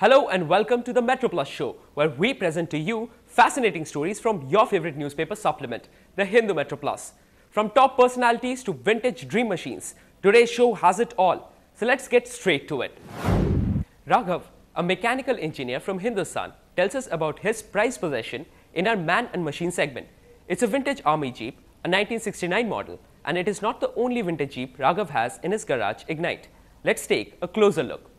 Hello and welcome to the Metroplus show, where we present to you fascinating stories from your favorite newspaper supplement, the Hindu Metroplus. From top personalities to vintage dream machines, today's show has it all. So let's get straight to it. Raghav, a mechanical engineer from Hindustan, tells us about his prized possession in our man and machine segment. It's a vintage army jeep, a 1969 model, and it is not the only vintage jeep Raghav has in his garage Ignite. Let's take a closer look.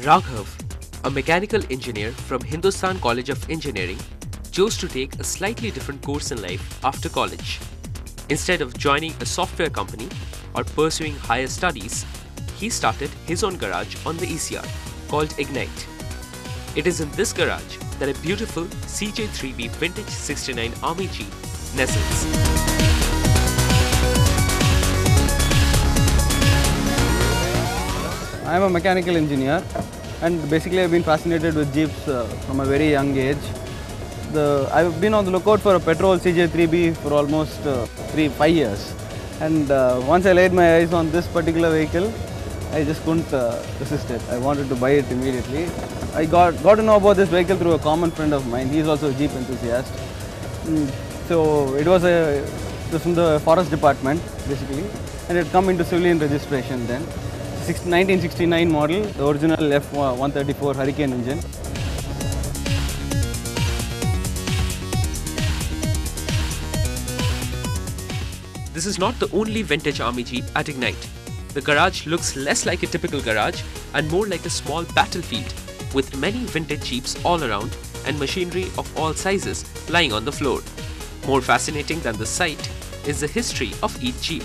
Raghav, a mechanical engineer from Hindustan College of Engineering, chose to take a slightly different course in life after college. Instead of joining a software company or pursuing higher studies, he started his own garage on the ECR called Ignite. It is in this garage that a beautiful CJ3B vintage 69 Army Jeep nestles. I am a mechanical engineer and basically I've been fascinated with Jeeps from a very young age. I've been on the lookout for a petrol CJ3B for almost 5 years, and once I laid my eyes on this particular vehicle, I just couldn't resist it. I wanted to buy it immediately. I got to know about this vehicle through a common friend of mine. He is also a Jeep enthusiast. So it was from the forest department basically, and it had come into civilian registration then. 1969 model, the original F134 Hurricane engine. This is not the only vintage army jeep at Ignite. The garage looks less like a typical garage and more like a small battlefield, with many vintage jeeps all around and machinery of all sizes lying on the floor. More fascinating than the sight is the history of each jeep.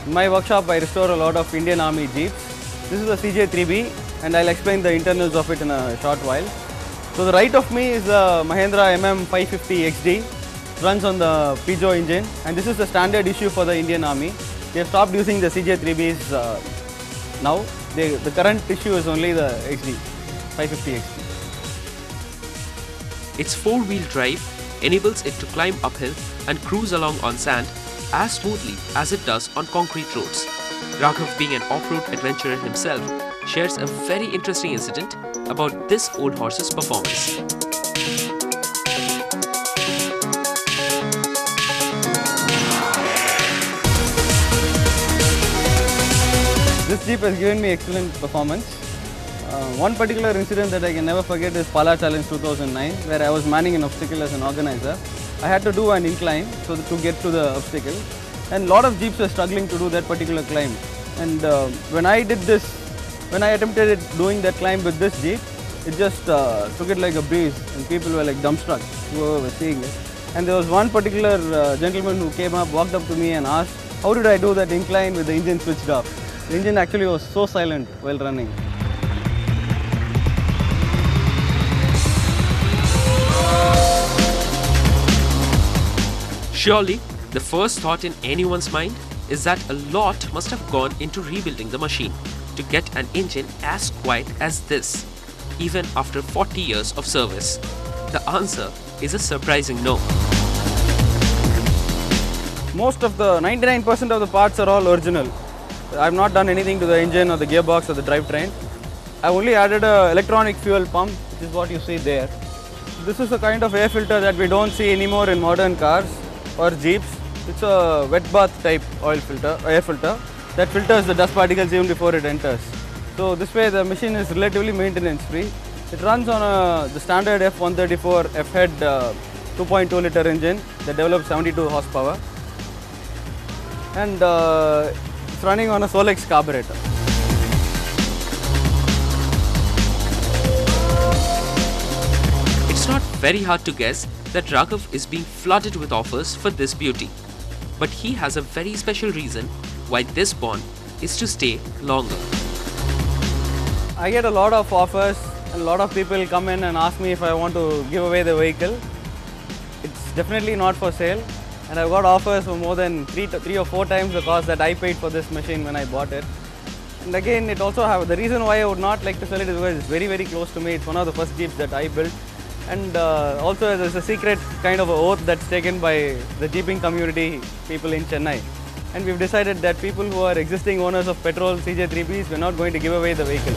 In my workshop, I restore a lot of Indian Army Jeeps. This is a CJ3B and I'll explain the internals of it in a short while. So the right of me is a Mahindra MM550 XD. It runs on the Peugeot engine, and this is the standard issue for the Indian Army. They have stopped using the CJ3Bs now. The current issue is only the XD, 550 XD. Its four-wheel drive enables it to climb uphill and cruise along on sand as smoothly as it does on concrete roads. Raghav, being an off-road adventurer himself, shares a very interesting incident about this old horse's performance. This Jeep has given me excellent performance. One particular incident that I can never forget is Pala Challenge 2009, where I was manning an obstacle as an organizer. I had to do an incline to get to the obstacle, and a lot of Jeeps were struggling to do that particular climb. And when I attempted doing that climb with this Jeep, it just took it like a breeze, and people were like dumbstruck, whoever was seeing it. And there was one particular gentleman who came up, walked up to me and asked, how did I do that incline with the engine switched off? The engine actually was so silent while running. Surely, the first thought in anyone's mind is that a lot must have gone into rebuilding the machine to get an engine as quiet as this, even after 40 years of service. The answer is a surprising no. Most of the 99% of the parts are all original. I have not done anything to the engine or the gearbox or the drivetrain. I have only added an electronic fuel pump, which is what you see there. This is a kind of air filter that we don't see anymore in modern cars or Jeeps. It's a wet bath type air filter that filters the dust particles even before it enters. So this way the machine is relatively maintenance free. It runs on the standard F134 F-head 2.2 liter engine that develops 72 horsepower, and it's running on a Solex carburetor. It's not very hard to guess that Raghav is being flooded with offers for this beauty. But he has a very special reason why this bond is to stay longer. I get a lot of offers, and a lot of people come in and ask me if I want to give away the vehicle. It's definitely not for sale, and I've got offers for more than three or four times the cost that I paid for this machine when I bought it. And again, it also have the reason why I would not like to sell it is because it's very, very close to me. It's one of the first Jeeps that I built. And also there's a secret kind of a oath that's taken by the Jeeping community people in Chennai. And we've decided that people who are existing owners of petrol CJ3Bs, we're not going to give away the vehicle.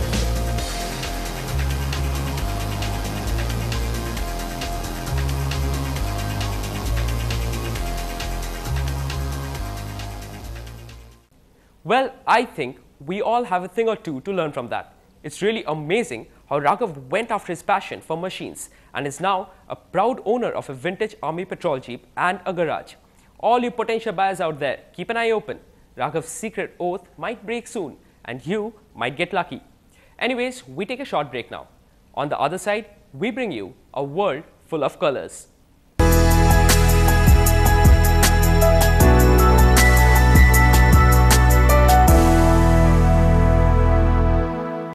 Well, I think we all have a thing or two to learn from that. It's really amazing how Raghav went after his passion for machines and is now a proud owner of a vintage Army Patrol Jeep and a garage. All you potential buyers out there, keep an eye open. Raghav's secret oath might break soon and you might get lucky. Anyways, we take a short break now. On the other side, we bring you a world full of colors.